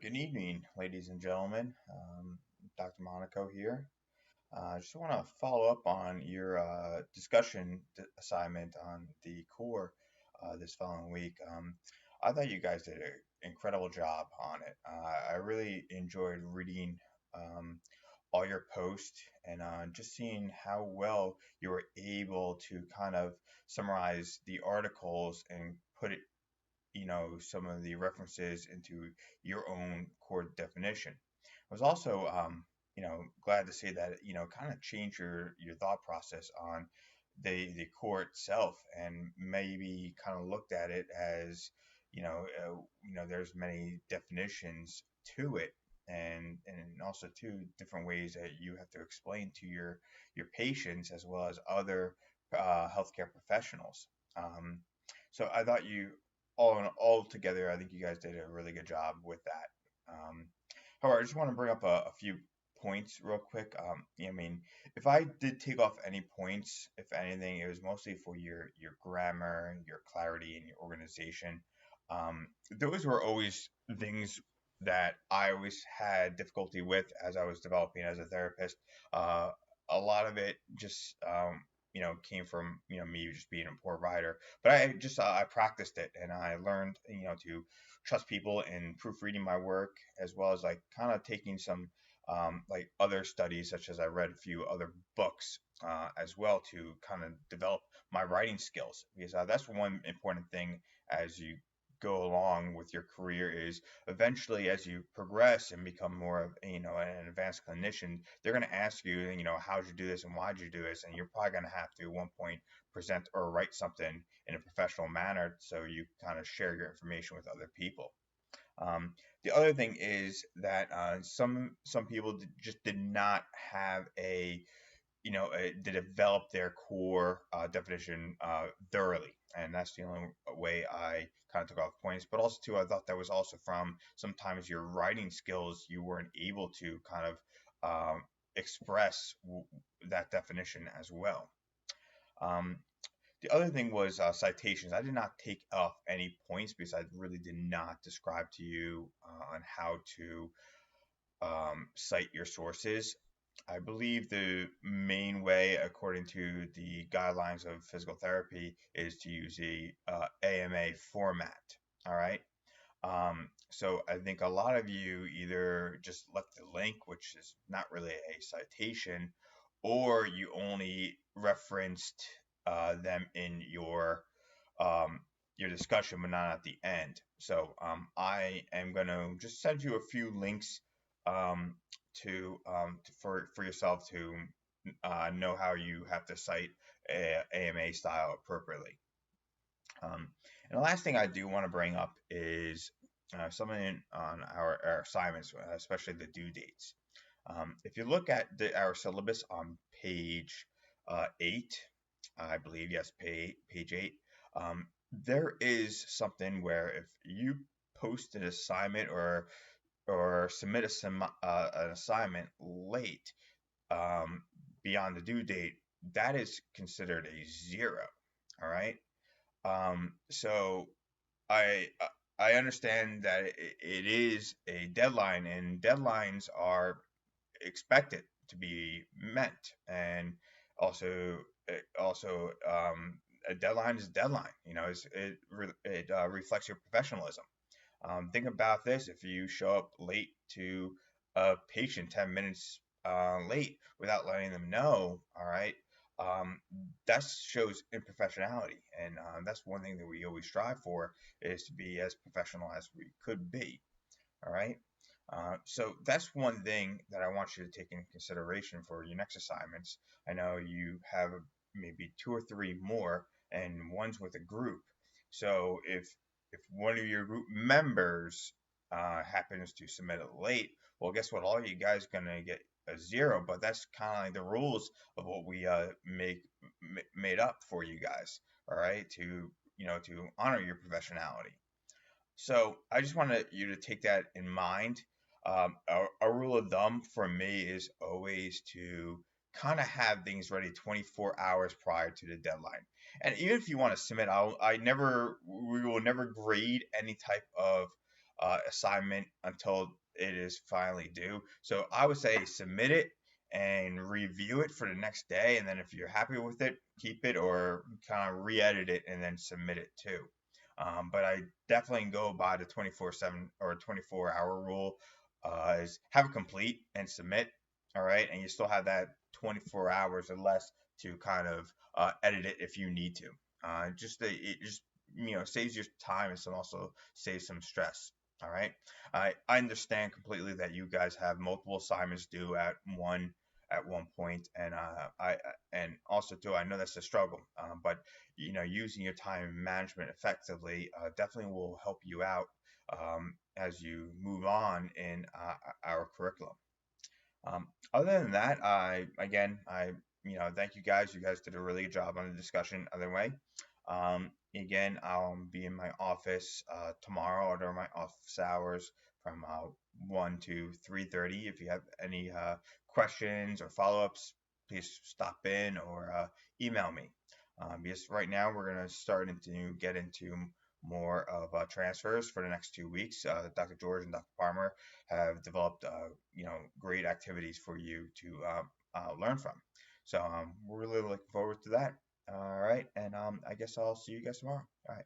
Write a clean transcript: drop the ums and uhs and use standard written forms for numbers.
Good evening, ladies and gentlemen. Dr. Monaco here. I just want to follow up on your discussion assignment on the core this following week. I thought you guys did an incredible job on it. I really enjoyed reading um, all your posts and just seeing how well you were able to kind of summarize the articles and put it some of the references into your own core definition. I was also glad to see that kind of change your thought process on the core itself, and maybe kind of looked at it as there's many definitions to it, and also two different ways that you have to explain to your patients as well as other healthcare professionals. So I thought all together, I think you guys did a really good job with that. However, I just want to bring up a few points real quick. I mean, if I did take off any points, if anything, it was mostly for your grammar, your clarity, and your organization. Those were always things that I always had difficulty with as I was developing as a therapist. Uh, a lot of it just came from me just being a poor writer, but I practiced it and I learned to trust people in proofreading my work, as well as like kind of taking some like other studies, such as I read a few other books as well, to kind of develop my writing skills, because that's one important thing as you go along with your career. Is eventually, as you progress and become more of an advanced clinician, they're going to ask you, how'd you do this and why'd you do this, and you're probably going to have to at one point present or write something in a professional manner, so you kind of share your information with other people. The other thing is that some people just did not have to develop their core definition thoroughly, and that's the only way I kind of took off points. But also too, I thought that was also from sometimes your writing skills, you weren't able to kind of express that definition as well. Um, the other thing was citations. I did not take off any points because I really did not describe to you on how to cite your sources. I believe the main way, according to the guidelines of physical therapy, is to use the AMA format. All right. So I think a lot of you either just left the link, which is not really a citation, or you only referenced them in your discussion, but not at the end. So I am going to just send you a few links um, for yourself to know how you have to cite AMA style appropriately. And the last thing I do want to bring up is something on our assignments, especially the due dates. If you look at our syllabus on page 8, I believe, yes, page 8, there is something where if you post an assignment or submit an assignment late, um, beyond the due date, that is considered a zero. All right. So I I understand that it is a deadline, and deadlines are expected to be met, and also a deadline is a deadline. It reflects your professionalism. Think about this: if you show up late to a patient 10 minutes late without letting them know, all right, um, that shows improfessionality. And that's one thing that we always strive for, is to be as professional as we could be. All right. So that's one thing that I want you to take into consideration for your next assignments. I know you have maybe two or three more, and one's with a group. So if one of your group members happens to submit it late, well, guess what? All you guys are gonna get a zero. But that's kind of like the rules of what we made up for you guys. All right, to honor your professionality. So I just wanted you to take that in mind. A rule of thumb for me is always to kind of have things ready 24 hours prior to the deadline. And even if you want to submit, we will never grade any type of assignment until it is finally due. So I would say submit it and review it for the next day, and then if you're happy with it, keep it, or kind of re-edit it and then submit it too. But I definitely go by the 24/7 or 24-hour rule. Is have it complete and submit. All right, and you still have that 24 hours or less to kind of edit it if you need to. It just saves your time and some also saves some stress. All right, I understand completely that you guys have multiple assignments due at one point, and and also too I know that's a struggle, but using your time management effectively definitely will help you out as you move on in our curriculum. Other than that, I thank you guys. You guys did a really good job on the discussion. Other way, again, I'll be in my office tomorrow during my office hours from 1 to 3:30. If you have any questions or follow-ups, please stop in or email me. Because right now we're gonna start to get into more of transfers for the next 2 weeks. Dr. George and Dr. Palmer have developed great activities for you to learn from. So we're really looking forward to that. All right, and I guess I'll see you guys tomorrow. All right.